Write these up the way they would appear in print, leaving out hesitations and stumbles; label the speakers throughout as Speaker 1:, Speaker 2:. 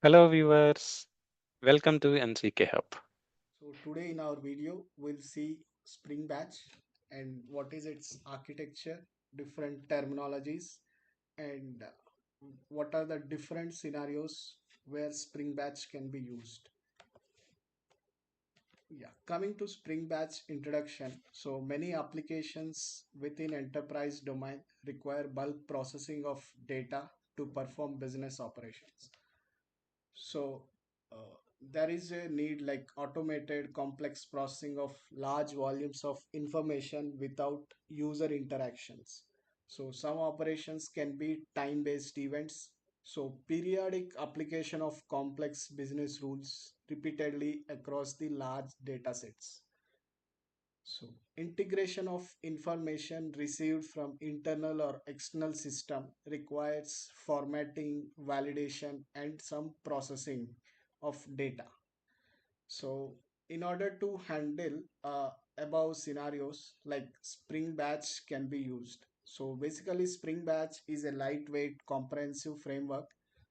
Speaker 1: Hello, viewers. Welcome to NCK Hub.
Speaker 2: So today in our video, we'll see SpringBatch and what is its architecture, different terminologies, and what are the different scenarios where SpringBatch can be used. Yeah, coming to SpringBatch introduction. So many applications within enterprise domain require bulk processing of data to perform business operations. So there is a need like automated complex processing of large volumes of information without user interactions. So some operations can be time-based events. So periodic application of complex business rules repeatedly across the large data sets. So integration of information received from internal or external system requires formatting, validation, and some processing of data. So in order to handle above scenarios, like Spring Batch can be used. So basically Spring Batch is a lightweight comprehensive framework,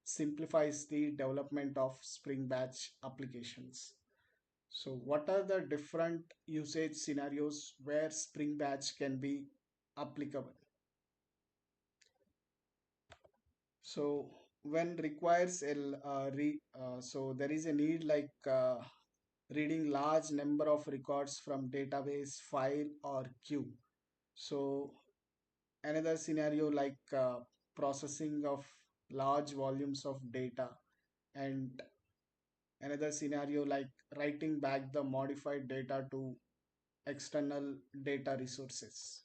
Speaker 2: simplifies the development of Spring Batch applications. So what are the different usage scenarios where Spring Batch can be applicable? So when requires so there is a need like reading large number of records from database, file or queue. So another scenario like processing of large volumes of data, and another scenario like writing back the modified data to external data resources.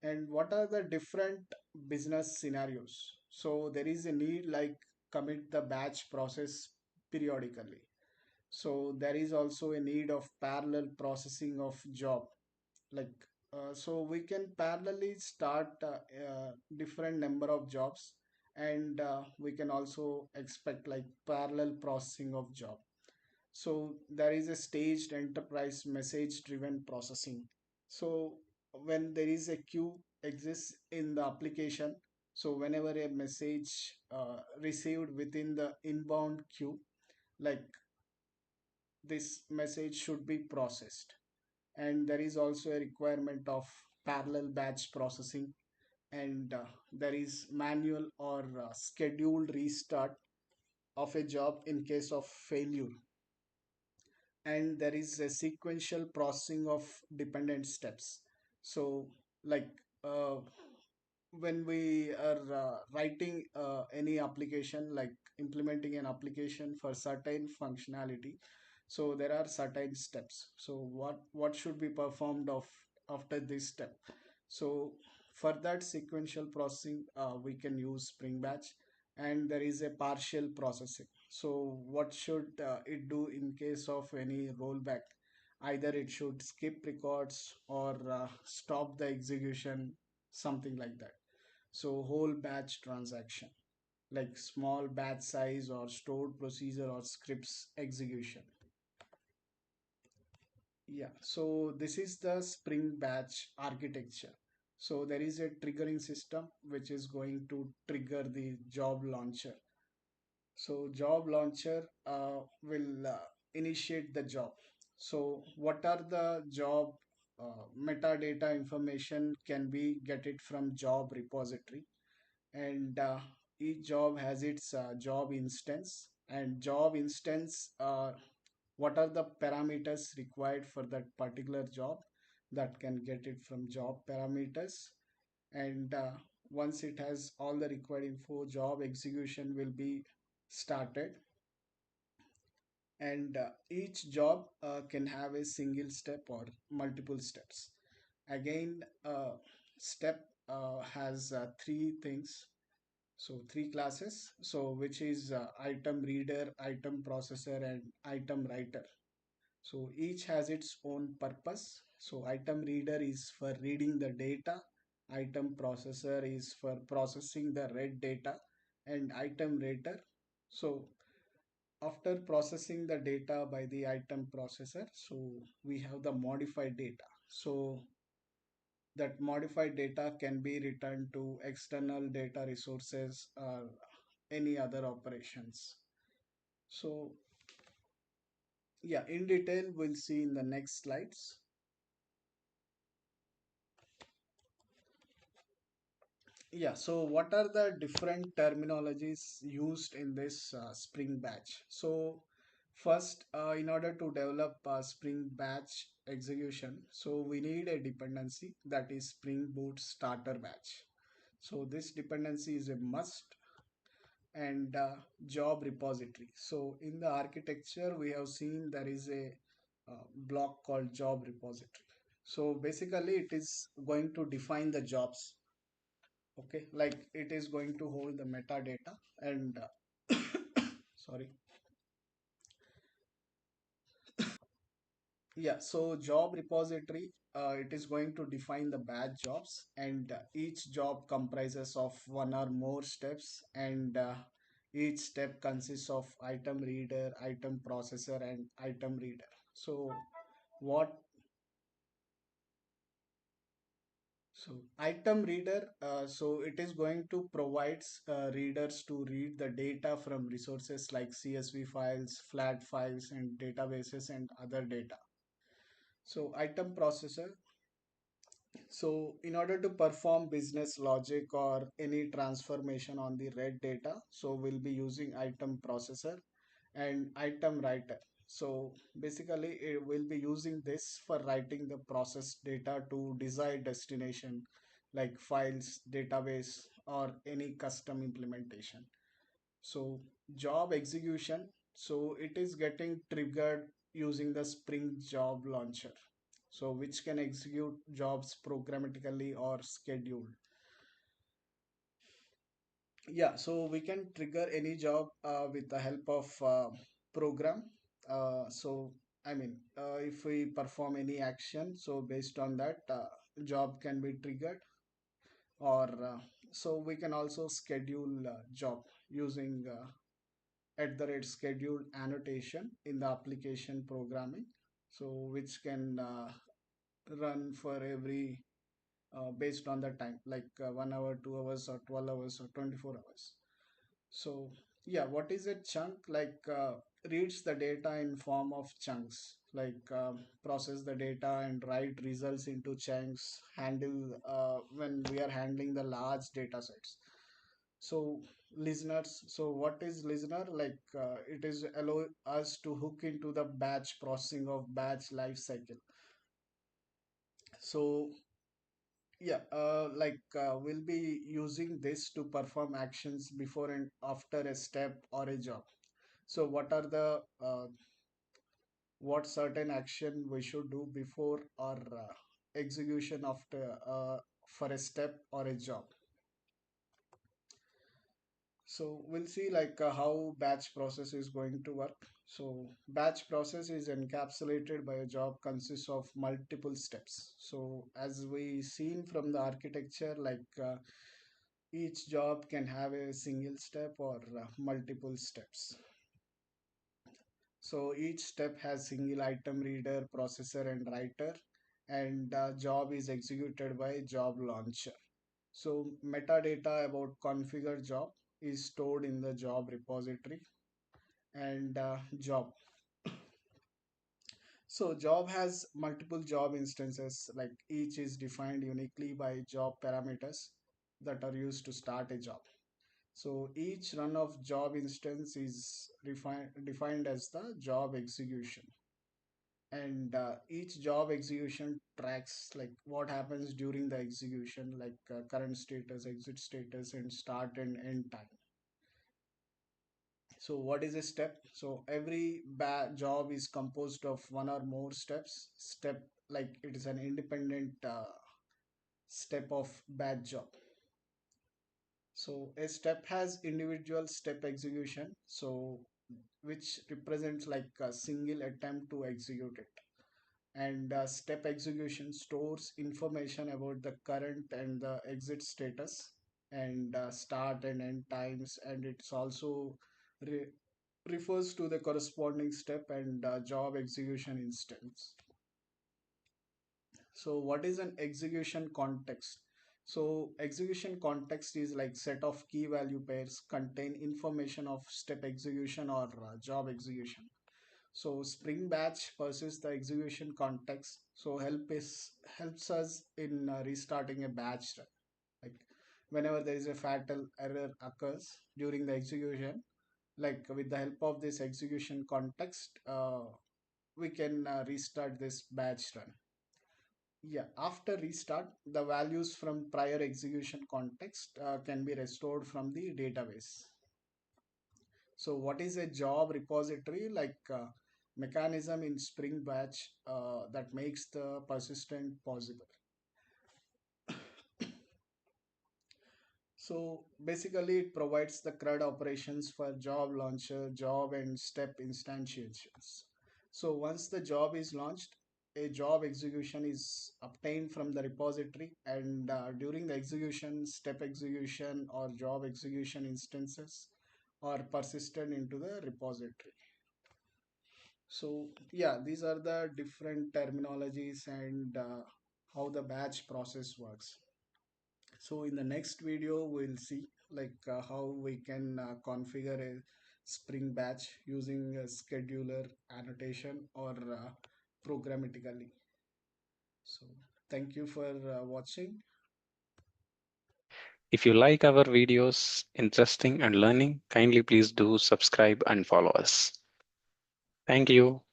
Speaker 2: And what are the different business scenarios? So there is a need like commit the batch process periodically. So there is also a need of parallel processing of job, like so we can parallelly start different number of jobs, and we can also expect like parallel processing of job. So there is a staged enterprise message driven processing. So when there is a queue exists in the application, so whenever a message received within the inbound queue, like this message should be processed. And there is also a requirement of parallel batch processing, and there is manual or scheduled restart of a job in case of failure, and there is a sequential processing of dependent steps. So like uh, when we are writing any application, like implementing an application for certain functionality, so there are certain steps. So what should be performed of after this step? So for that sequential processing, we can use Spring Batch. And there is a partial processing. So what should it do in case of any rollback? Either it should skip records or stop the execution, something like that. So whole batch transaction, like small batch size or stored procedure or scripts execution. Yeah, so this is the Spring Batch architecture. So there is a triggering system which is going to trigger the job launcher. So job launcher will initiate the job. So what are the job metadata information can be get it from job repository, and each job has its job instance, and job instance what are the parameters required for that particular job, that can get it from job parameters. And once it has all the required info, job execution will be started. And each job can have a single step or multiple steps. Again, step has three things, so three classes, so which is item reader, item processor, and item writer. So each has its own purpose. So item reader is for reading the data, item processor is for processing the read data, and item writer. So after processing the data by the item processor, so we have the modified data. So that modified data can be returned to external data resources, any other operations. So yeah, in detail we'll see in the next slides. Yeah, so what are the different terminologies used in this Spring Batch? So first, in order to develop a Spring Batch execution, so we need a dependency, that is Spring Boot Starter Batch. So this dependency is a must, and job repository. So in the architecture, we have seen there is a block called job repository. So basically, it is going to define the jobs. Okay, like it is going to hold the metadata and sorry. Yeah, so job repository, it is going to define the batch jobs, and each job comprises of one or more steps, and each step consists of item reader, item processor, and item reader. So what so item reader, so it is going to provide readers to read the data from resources like CSV files, flat files, and databases and other data. So item processor, so in order to perform business logic or any transformation on the read data, so we'll be using item processor and item writer. So basically it will be using this for writing the process data to desired destination like files, database, or any custom implementation. So job execution, so it is getting triggered using the Spring Job Launcher, so which can execute jobs programmatically or scheduled. Yeah, so we can trigger any job with the help of program. So I mean, if we perform any action, so based on that, job can be triggered, or so we can also schedule job using at the rate scheduled annotation in the application programming, so which can run for every based on the time, like 1 hour, 2 hours, or 12 hours, or 24 hours. So yeah, what is a chunk? Like reads the data in form of chunks, like process the data and write results into chunks. Handle when we are handling the large data sets. So listeners, so what is listener? Like it is allow us to hook into the batch processing of batch life cycle. So yeah, like we'll be using this to perform actions before and after a step or a job. So what certain action we should do before or execution after for a step or a job. So we'll see like how batch process is going to work. So batch process is encapsulated by a job consists of multiple steps. So as we seen from the architecture, like each job can have a single step or multiple steps. So each step has single item reader, processor, and writer, and job is executed by job launcher. So metadata about configure job is stored in the job repository, and job. So job has multiple job instances, like each is defined uniquely by job parameters that are used to start a job. So each run of job instance is defined as the job execution, and each job execution tracks like what happens during the execution, like current status, exit status, and start and end time. So what is a step? So every job is composed of one or more steps. Step, like it is an independent step of batch job. So a step has individual step execution, so which represents like a single attempt to execute it. And step execution stores information about the current and the exit status, and start and end times, and it's also re- refers to the corresponding step and job execution instance. So what is an execution context? So execution context is like set of key value pairs contain information of step execution or job execution. So Spring Batch versus the execution context. So helps us in restarting a batch run. Like whenever there is a fatal error occurs during the execution, like with the help of this execution context, we can restart this batch run. Yeah, after restart, the values from prior execution context can be restored from the database. So what is a job repository? Like mechanism in Spring Batch that makes the persistent possible. So basically it provides the CRUD operations for job launcher, job and step instantiations. So once the job is launched, a job execution is obtained from the repository, and during the execution, step execution or job execution instances are persisted into the repository. So yeah, these are the different terminologies and how the batch process works. So in the next video, we'll see like how we can configure a Spring Batch using a scheduler annotation or programmatically. So thank you for watching.
Speaker 1: If you like our videos, interesting and learning, kindly please do subscribe and follow us. Thank you.